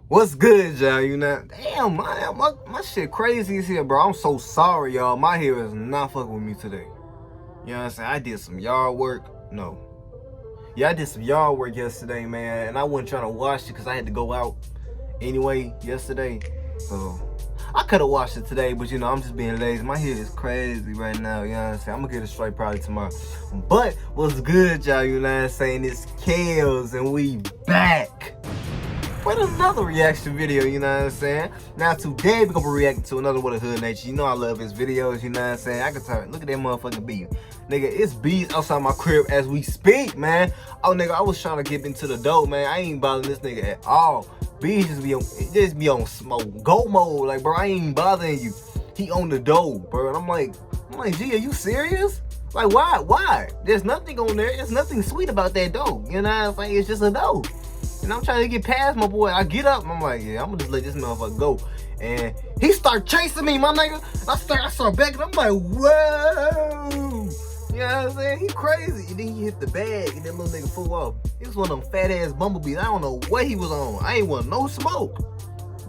What's good, y'all? You know, damn, my shit crazy as here, bro. I'm so sorry, y'all. My hair is not fucking with me today. You know what I'm saying? I did some yard work. No. Yeah, I did some yard work yesterday, man. And I wasn't trying to wash it because I had to go out anyway yesterday. So I could have washed it today, but you know, I'm just being lazy. My hair is crazy right now, you know what I'm saying? I'm gonna get it straight probably tomorrow. But what's good, y'all? You know what I'm saying? It's Kales and we back with another reaction video, you know what I'm saying? Now today we're gonna be reacting to another one of Hood Nature. You know I love his videos, you know what I'm saying? I can tell, look at that motherfucking bee. Nigga, it's bees outside my crib as we speak, man. Oh nigga, I was trying to get into the dope, man. I ain't bothering this nigga at all. Bees just be on smoke, go mode. Like, bro, I ain't bothering you. He on the dough, bro. And I'm like, G, are you serious? Like, why? There's nothing on there. There's nothing sweet about that dough. You know what I'm saying? It's just a dough. And I'm trying to get past my boy. I get up and I'm like, yeah, I'm gonna just let this motherfucker go. And he start chasing me, my nigga. I start backing. I'm like, whoa. You know what I'm saying? He crazy. And then he hit the bag and that little nigga flew off. He was one of them fat ass bumblebees. I don't know what he was on. I ain't want no smoke.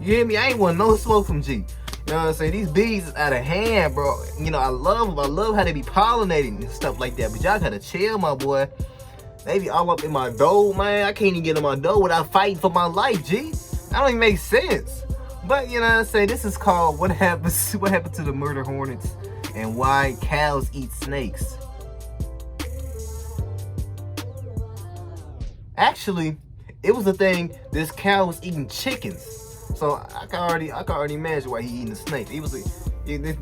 You hear me? I ain't want no smoke from G. You know what I'm saying? These bees is out of hand, bro. You know, I love them. I love how they be pollinating and stuff like that. But y'all gotta chill, my boy. They be all up in my dough, man. I can't even get in my dough without fighting for my life, G. That don't even make sense. But you know what I'm saying? This is called What Happened to the Murder Hornets and Why Cows Eat Snakes. Actually, it was a thing. This cow was eating chickens. So I can already imagine why he eating the snake.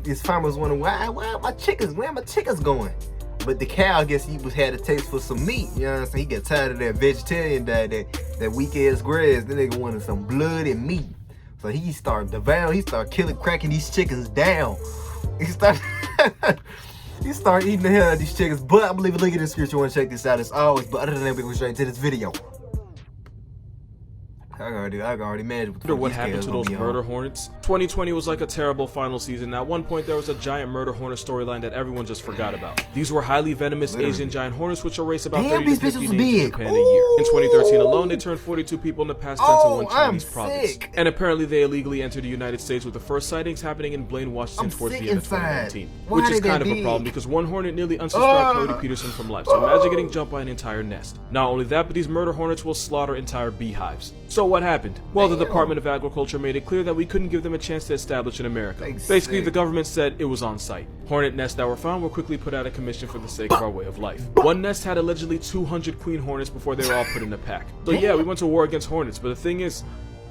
This farmer was wondering where are my chickens going? But the cow, I guess he had a taste for some meat. You know what I'm saying? He got tired of that vegetarian diet, that weak ass grass. Then they wanted some blood and meat. So he started killing, cracking these chickens down. He started eating the hell out of these chickens. But I believe, look at this scripture. You want to check this out as always. But other than that, we go straight to this video. I can already imagine what happened to those murder hornets. 2020 was like a terrible final season. At one point, there was a giant murder hornet storyline that everyone just forgot about. These were highly venomous Asian giant hornets, which erase about 30 to 50 names in Japan a year. In 2013 alone, they turned 42 people in the past tense in one Chinese province. And apparently, they illegally entered the United States, with the first sightings happening in Blaine, Washington towards the end of 2019. Which is kind of a problem because one hornet nearly unsubscribed Cody Peterson from life. So imagine getting jumped by an entire nest. Not only that, but these murder hornets will slaughter entire beehives. So what happened? Well, the Department of Agriculture made it clear that we couldn't give them a chance to establish in America. Basically, the government said it was on site. Hornet nests that were found were quickly put out of commission for the sake of our way of life. One nest had allegedly 200 queen hornets before they were all put in a pack. So yeah, we went to war against hornets, but the thing is,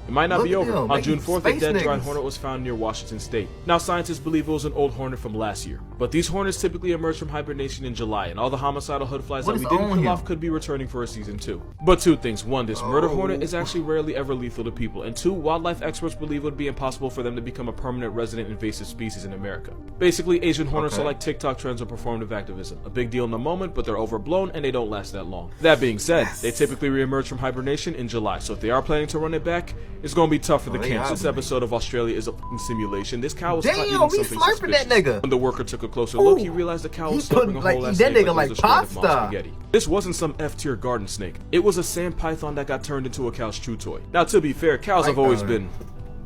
it might not be over. On June 4th, a dead giant hornet was found near Washington State. Now, scientists believe it was an old hornet from last year. But these hornets typically emerge from hibernation in July, and all the homicidal hood flies that we didn't kill off could be returning for a season 2. But two things. One, this murder hornet is actually rarely ever lethal to people. And two, wildlife experts believe it would be impossible for them to become a permanent resident invasive species in America. Basically, Asian hornets are like TikTok trends or performative activism. A big deal in the moment, but they're overblown and they don't last that long. That being said, they typically reemerge from hibernation in July. So if they are planning to run it back, it's going to be tough for the camps. This episode of Australia is a f***ing simulation. This cow was caught eating something suspicious. That nigga. When the worker took a closer look, he realized the cow was slurping a whole ass snake like it was a shred of mock spaghetti. This wasn't some F-tier garden snake. It was a sand python that got turned into a cow's chew toy. Now, to be fair, cows have always been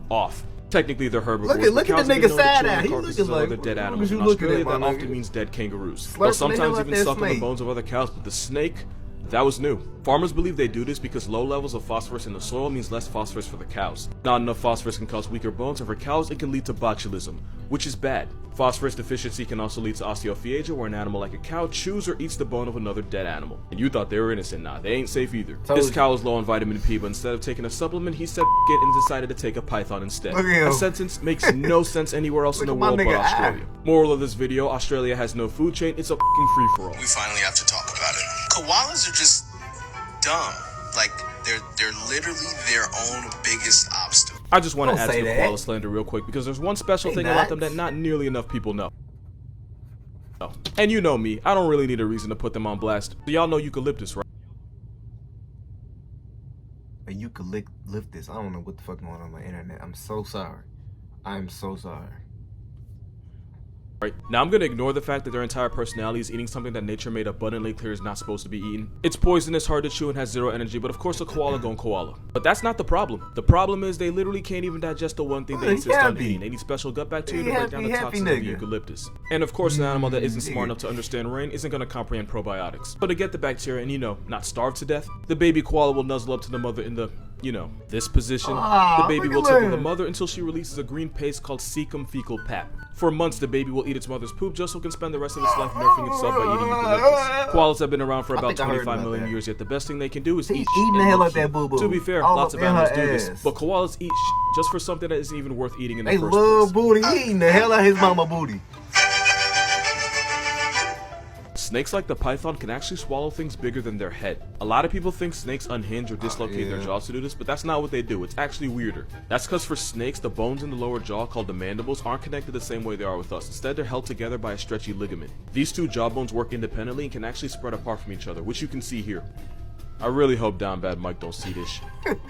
off. Technically, they're herbivores. Look at the nigga sad eye. He looking like other dead animals. In Australia, that often means dead kangaroos. They'll sometimes even suck on the bones of other cows, but the snake, that was new. Farmers believe they do this because low levels of phosphorus in the soil means less phosphorus for the cows. Not enough phosphorus can cause weaker bones, and for cows it can lead to botulism, which is bad. Phosphorus deficiency can also lead to osteophagia, where an animal like a cow chews or eats the bone of another dead animal. And you thought they were innocent. Nah, they ain't safe either. This cow is low on vitamin P, but instead of taking a supplement, he said it and decided to take a python instead. A sentence makes no sense anywhere else in the world but Australia. Moral of this video, Australia has no food chain, it's a f***ing free-for-all. We finally have to talk about it. Koalas are just dumb. Like, they're literally their own biggest obstacle. I just want to add to the koala slander real quick because there's one special thing about them that not nearly enough people know. And you know me, I don't really need a reason to put them on blast. So y'all know eucalyptus, right? A eucalyptus. I don't know what the fuck going on my internet. I'm so sorry. I'm so sorry. Right? Now I'm gonna ignore the fact that their entire personality is eating something that nature made abundantly clear is not supposed to be eaten. It's poisonous, hard to chew, and has zero energy, but of course a koala gon' koala. But that's not the problem. The problem is they literally can't even digest the one thing they insist on eating. They need special gut bacteria to break down the toxins of the eucalyptus. And of course an animal that isn't smart enough to understand rain isn't gonna comprehend probiotics. But to get the bacteria and, you know, not starve to death, the baby koala will nuzzle up to the mother in the, you know, this position. The baby will tickle the mother until she releases a green paste called cecum fecal pap. For months, the baby will eat its mother's poop just so it can spend the rest of its life nerfing itself by eating eucalyptus. Koalas have been around for about 25 million years, yet the best thing they can do is eat eating the hell out that boo-boo. To be fair, lots of animals do this, but koalas eat just for something that isn't even worth eating in the first place. They love booty, eating the hell out of his mama booty. Snakes like the python can actually swallow things bigger than their head. A lot of people think snakes unhinge or dislocate their jaws to do this, but that's not what they do. It's actually weirder. That's because for snakes, the bones in the lower jaw, called the mandibles, aren't connected the same way they are with us. Instead, they're held together by a stretchy ligament. These two jaw bones work independently and can actually spread apart from each other, which you can see here. I really hope Down Bad Mike don't see this.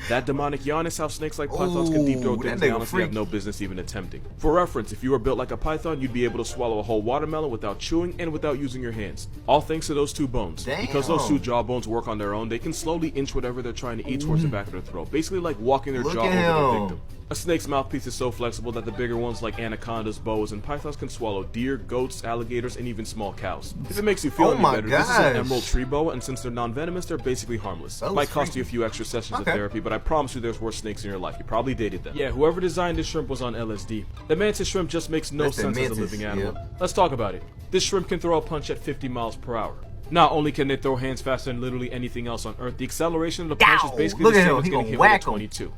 That demonic yawn is how snakes like pythons can deep throat things down if you have no business even attempting. For reference, if you were built like a python, you'd be able to swallow a whole watermelon without chewing and without using your hands. All thanks to those two bones. Damn. Because those two jaw bones work on their own, they can slowly inch whatever they're trying to eat towards the back of their throat. Basically like walking their jaw over their victim. A snake's mouthpiece is so flexible that the bigger ones like anacondas, boas, and pythons can swallow deer, goats, alligators, and even small cows. If it makes you feel any better, this is an emerald tree boa, and since they're non-venomous, they're basically harmless. It might cost you a few extra sessions of therapy, but I promise you there's worse snakes in your life. You probably dated them. Yeah, whoever designed this shrimp was on LSD. The mantis shrimp just makes no sense as a living animal. Let's talk about it. This shrimp can throw a punch at 50 miles per hour. Not only can they throw hands faster than literally anything else on Earth, the acceleration of the punch is basically the same as getting hit with a 22.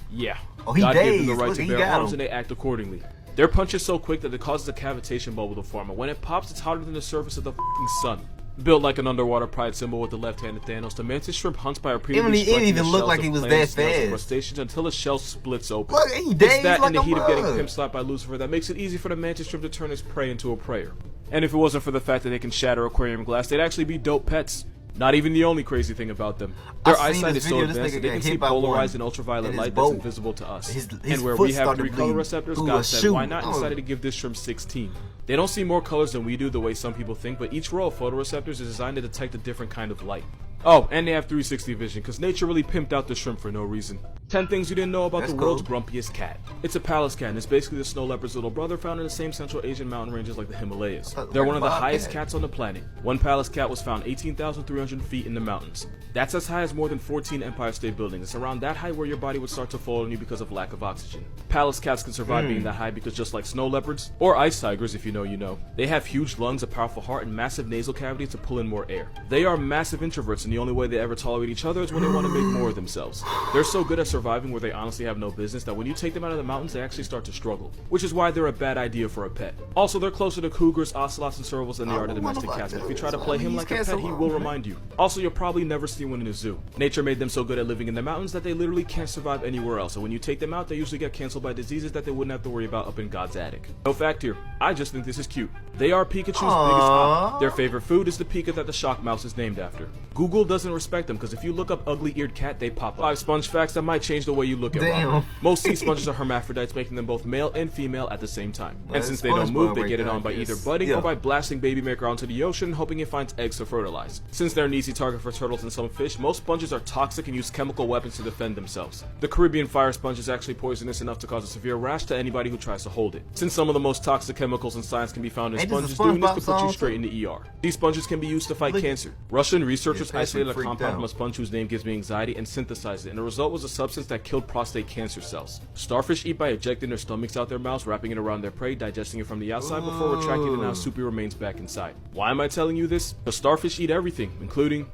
Yeah, God gave them the right to bear arms and they act accordingly. Their punch is so quick that it causes a cavitation bubble to form, and when it pops, it's hotter than the surface of the f***ing sun. Built like an underwater pride symbol with the left-handed Thanos, the mantis shrimp hunts by repeatedly striking the shells of plants, snails, and crustaceans until the shell splits open. It's that and the heat of getting pimp slapped by Lucifer that makes it easy for the mantis shrimp to turn its prey into a prayer. And if it wasn't for the fact that they can shatter aquarium glass, they'd actually be dope pets. Not even the only crazy thing about them. Their eyesight is so advanced that they can see polarized and ultraviolet light that's invisible to us. And where we have 3 color receptors, God said, why not, and decided to give this shrimp 16. They don't see more colors than we do the way some people think, but each row of photoreceptors is designed to detect a different kind of light. Oh, and they have 360 vision, because nature really pimped out the shrimp for no reason. 10 things you didn't know about the world's grumpiest cat. It's a Pallas cat, and it's basically the snow leopard's little brother found in the same Central Asian mountain ranges like the Himalayas. They're one of the highest cats on the planet. One Pallas cat was found 18,300 feet in the mountains. That's as high as more than 14 Empire State Buildings. It's around that height where your body would start to fall on you because of lack of oxygen. Pallas cats can survive being that high because just like snow leopards, or ice tigers if you know you know, they have huge lungs, a powerful heart, and massive nasal cavities to pull in more air. They are massive introverts, and the only way they ever tolerate each other is when they want to make more of themselves. They're so good at surviving where they honestly have no business that when you take them out of the mountains, they actually start to struggle, which is why they're a bad idea for a pet. Also, they're closer to cougars, ocelots, and servals than they are to domestic cats, but if you try to play him like a pet, he will remind you. Also, you'll probably never see one in a zoo. Nature made them so good at living in the mountains that they literally can't survive anywhere else, and when you take them out, they usually get canceled by diseases that they wouldn't have to worry about up in God's attic. No fact here, I just think this is cute. They are Pikachu's biggest pop. Their favorite food is the Pika that the shock mouse is named after. Google doesn't respect them, because if you look up ugly-eared cat, they pop up. 5 sponge facts that might change the way you look at them. Most sea sponges are hermaphrodites, making them both male and female at the same time. And since they don't move, they get it on by either budding or by blasting baby maker onto the ocean, hoping it finds eggs to fertilize. Since they're an easy target for turtles and some fish, most sponges are toxic and use chemical weapons to defend themselves. The Caribbean fire sponge is actually poisonous enough to cause a severe rash to anybody who tries to hold it. Since some of the most toxic chemicals in science can be found in sponges, doing this could put you straight in the ER. These sponges can be used to fight cancer. Russian researchers isolated a compound from a sponge whose name gives me anxiety and synthesized it, and the result was a substance that killed prostate cancer cells. Starfish eat by ejecting their stomachs out their mouths, wrapping it around their prey, digesting it from the outside before retracting the now soupy remains back inside. Why am I telling you this? Because starfish eat everything, including,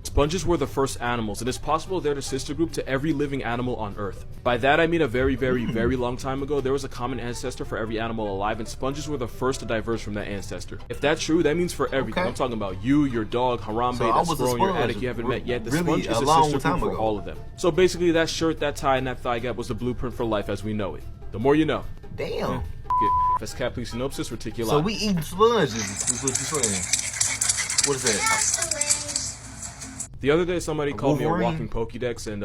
sponges were the first animals, and it's possible they're the sister group to every living animal on Earth. By that I mean a very, very, very long time ago, there was a common ancestor for every animal alive, and sponges were the first to diverge from that ancestor. If that's true, that means for everything. I'm talking about you, your dog, Harambe, that squirrel in your attic you haven't met yet. The sponge is a sister group for all of them. So basically that shirt, that tie, and that thigh gap was the blueprint for life as we know it. The more you know. Damn. That's Capley synopsis reticuli. So we eating sponges, is what you're saying. What is that? The other day somebody called me a walking Pokédex, and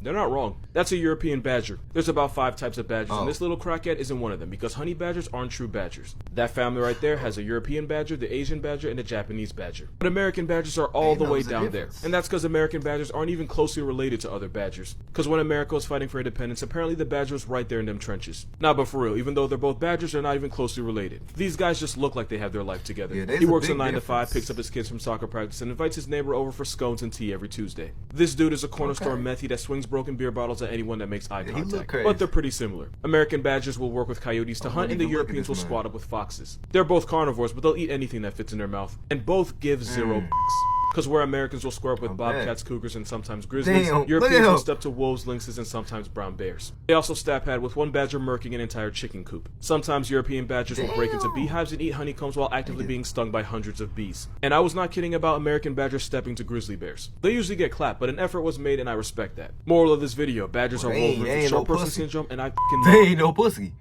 They're not wrong. That's a European badger. There's about 5 types of badgers, and this little crackhead isn't one of them, because honey badgers aren't true badgers. That family right there has a European badger, the Asian badger, and a Japanese badger. But American badgers are all the way down there, and that's because American badgers aren't even closely related to other badgers. Because when America was fighting for independence, apparently the badger was right there in them trenches. Nah, but for real, even though they're both badgers, they're not even closely related. These guys just look like they have their life together. He works a 9 to 5, picks up his kids from soccer practice, and invites his neighbor over for scones and tea every Tuesday. This dude is a corner store methie that swings broken beer bottles at anyone that makes eye contact. But they're pretty similar. American badgers will work with coyotes to hunt, and the Europeans will squat up with foxes. They're both carnivores, but they'll eat anything that fits in their mouth. And both give 0 Because where Americans will square up with bobcats, cougars, and sometimes grizzlies, Europeans will step to wolves, lynxes, and sometimes brown bears. They also stab pad with one badger murking an entire chicken coop. Sometimes European badgers will break into beehives and eat honeycombs while actively being stung by hundreds of bees. And I was not kidding about American badgers stepping to grizzly bears. They usually get clapped, but an effort was made and I respect that. Moral of this video, badgers are wolverines with short person syndrome, and I fucking They ain't no pussy.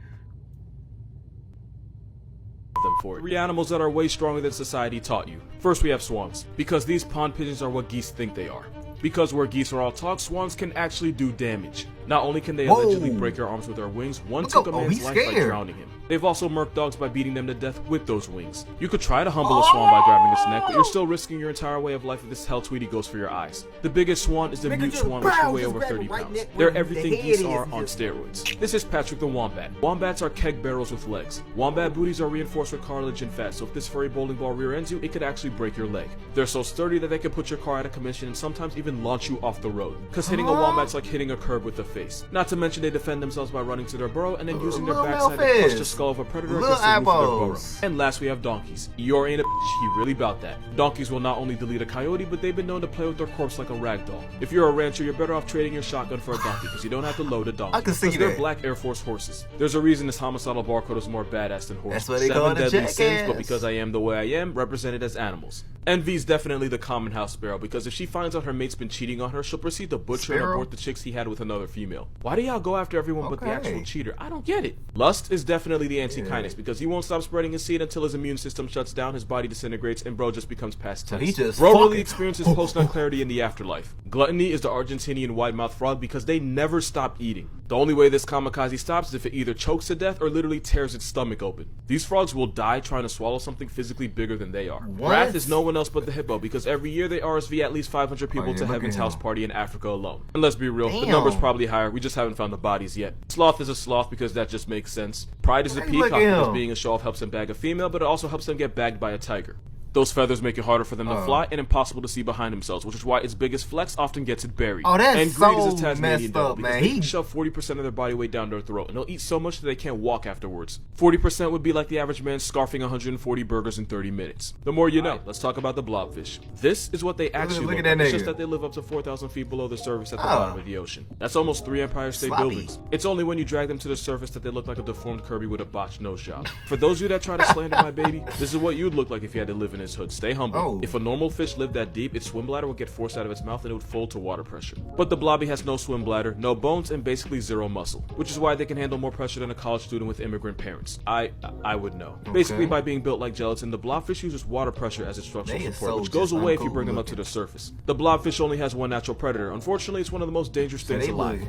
them for it. 3 animals that are way stronger than society taught you. First we have swans, because these pond pigeons are what geese think they are. Because where geese are all talk, swans can actually do damage. Not only can they allegedly break your arms with their wings, one took a man's life by drowning him. They've also murked dogs by beating them to death with those wings. You could try to humble a swan by grabbing its neck, but you're still risking your entire way of life if this hell tweety goes for your eyes. The biggest swan is the mute swan, which can weigh over 30 pounds. They're everything geese are on steroids. This is Patrick the Wombat. Wombats are keg barrels with legs. Wombat booties are reinforced with cartilage and fat, so if this furry bowling ball rear ends you, it could actually break your leg. They're so sturdy that they can put your car out of commission and sometimes even launch you off the road. Cause hitting a wombat's like hitting a curb with the face. Not to mention they defend themselves by running to their burrow and then using their backside to crush the skull of a predator against the roof of their burrow. And last we have donkeys. Eeyore ain't a bitch, he really bout that. Donkeys will not only delete a coyote, but they've been known to play with their corpse like a rag doll. If you're a rancher, you're better off trading your shotgun for a donkey, because you don't have to load a donkey. I can see that. They're black Air Force horses. There's a reason this homicidal barcode is more badass than horses. That's what they call the deadly sins, but because I am the way I am, represented as animals. Envy's definitely the common house sparrow, because if she finds out her mate's been cheating on her, she'll proceed to butcher and abort the chicks he had with another female. Why do y'all go after everyone but the actual cheater? I don't get it. Lust is definitely the anti-kindness, because he won't stop spreading his seed until his immune system shuts down, his body disintegrates, and bro just becomes past tense. Bro really experiences post-nut clarity in the afterlife. Gluttony is the Argentinian wide-mouthed frog, because they never stop eating. The only way this kamikaze stops is if it either chokes to death or literally tears its stomach open. These frogs will die trying to swallow something physically bigger than they are. Wrath is no one else but the hippo, because every year they RSV at least 500 people to Heaven's House Party in Africa alone. And let's be real, the number's probably higher, we just haven't found the bodies yet. Sloth is a sloth because that just makes sense. Pride is a peacock because being a show-off helps them bag a female, but it also helps them get bagged by a tiger. Those feathers make it harder for them to fly and impossible to see behind themselves, which is why its biggest flex often gets it buried. And greed is a Tasmanian devil, because they can shove 40% of their body weight down their throat, and they'll eat so much that they can't walk afterwards. 40% would be like the average man scarfing 140 burgers in 30 minutes. The more you know. Let's talk about the blobfish. This is what they actually look like. It's just that they live up to 4,000 feet below the surface at the bottom of the ocean. That's almost 3 Empire State Buildings. It's only when you drag them to the surface that they look like a deformed Kirby with a botched nose job. For those of you that try to slander my baby, this is what you'd look like if you had to live in his hood. Stay humble. If a normal fish lived that deep, its swim bladder would get forced out of its mouth and it would fold to water pressure. But the blobby has no swim bladder, no bones, and basically 0 muscle, which is why they can handle more pressure than a college student with immigrant parents. I would know. Basically, by being built like gelatin, the blobfish uses water pressure as its structural support, which goes away if you bring them up to the surface. The blobfish only has one natural predator. Unfortunately, it's one of the most dangerous things alive.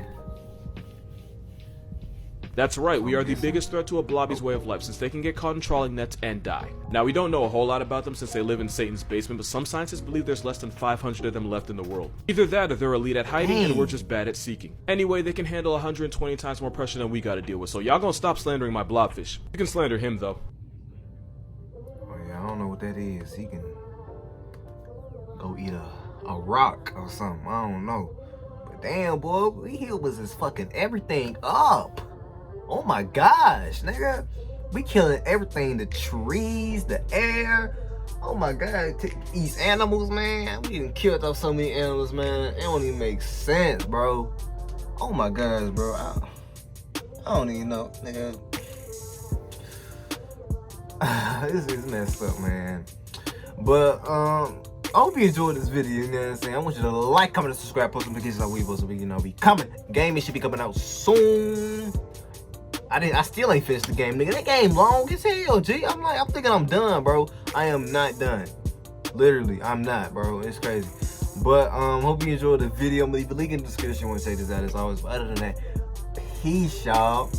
That's right, we are the biggest threat to a blobby's way of life, since they can get caught in trawling nets and die. Now, we don't know a whole lot about them since they live in Satan's basement, but some scientists believe there's less than 500 of them left in the world. Either that or they're elite at hiding and we're just bad at seeking. Anyway, they can handle 120 times more pressure than we gotta deal with, so y'all gonna stop slandering my blobfish. You can slander him, though. Oh yeah, I don't know what that is. He can go eat a rock or something, I don't know. But damn, boy, he was just fucking everything up. Oh my gosh, nigga. We killing everything, the trees, the air. Oh my god, these animals, man. We done killed off so many animals, man. It don't even make sense, bro. Oh my gosh, bro. I don't even know, nigga. This is messed up, man. But, I hope you enjoyed this video, you know what I'm saying? I want you to like, comment, and subscribe, post notifications like we supposed to be, be coming. Gaming should be coming out soon. I still ain't finished the game, nigga. That game long as hell, G. I'm thinking I'm done, bro. I am not done. Literally, I'm not, bro. It's crazy. But hope you enjoyed the video. I'm gonna leave a link in the description when you check this out as always. But other than that, peace, y'all.